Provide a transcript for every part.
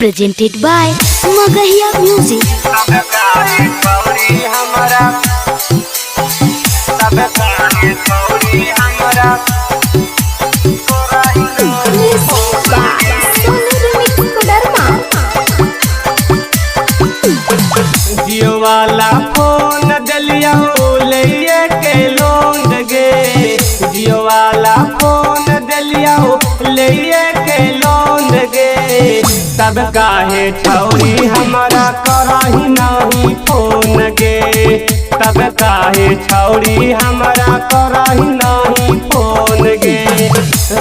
presented by Magahiya Music. जियो वाला phone दलिया ले के लोन गे, जियो वाला फोन दलिया ले के लोन गे। तब काहे छौरी हमारा करही नहीं फोन गे, तब काहे छौरी हमारा करही नहीं फोन गे।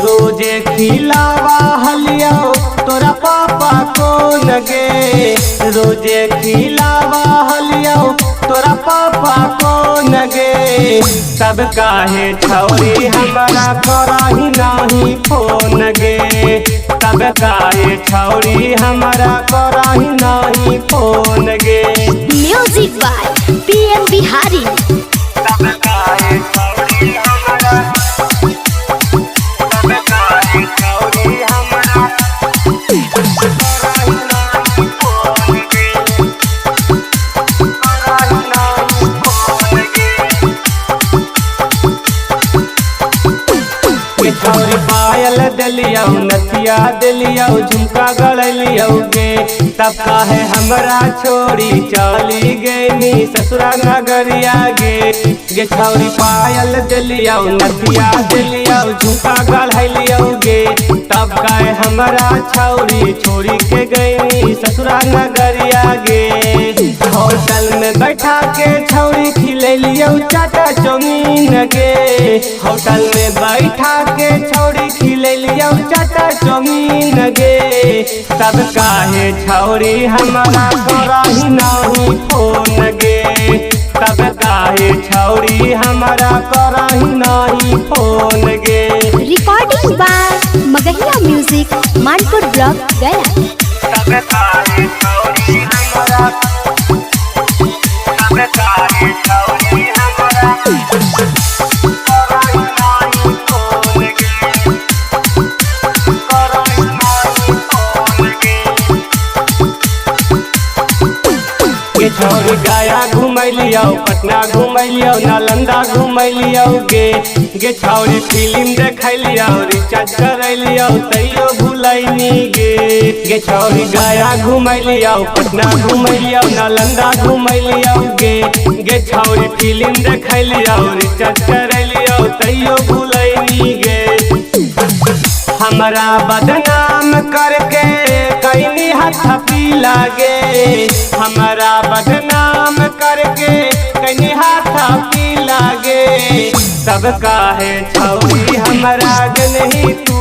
रोजे खिलावा हलिया तोरा पापा कौन गे, रोजे खिलावा हलिया तोरा पापा कौन गे। तब काहे छौरी हमारा करही नहीं फोन गे, तब काहे छौरी हमारा करही नहीं फोन गे। Music by PM Bihari. तब काहे छौरी हमारा, तब काहे छौरी हमारा करही नहीं फोन गे, करही नहीं फोन गे। छौरी पायल दिलिया नथिया दिलिया झुमका गड़लिया गे। तब काहे हमरा छोड़ी चली गई ससुरा नगरिया गे। गे छौरी पायल दिलिया नथिया दिलिया झुमका गड़लिया गे। तब काहे हमरा छौरी छोड़ी के गई ससुरा नगरिया गे। होटल में बैठा के छौरी खिलैलियो चाटा चौमीन गे, होटल में बैठा के छौरी खिलैलियो चाटा चौमीन गे। तब काहे छौरी हमारा करही नहीं फोन गे, तब काहे छौरी हमारा करही नहीं फोन गे। Recording by Magahiya Music, Manpur Block, Gaya. तब काहे छौरी हमारा, तब काहे छौरी हमारा करही नहीं फोन गे, करही नहीं फोन गे। के छौरी गया घुमैलियो पटना घुमैलियो नालंदा घुमैलियो गे। गे छौरी फिल्म देखैलियो रिचार्ज करैलियो तैयो भुलैनी गे। गे छौरी गया घुमैलियो पटना घुमैलियो नालंदा घुमैलियो गे। गे छौरी फिल्म देखैलियो रिचार्ज करैलियो तैयो भुलैनी गे। हमरा बदनाम करके कैनी हाथ पीला गे, हमरा बदनाम करके कैनी हाथ पीला गे। तब काहे छौरी हमरा नहीं तू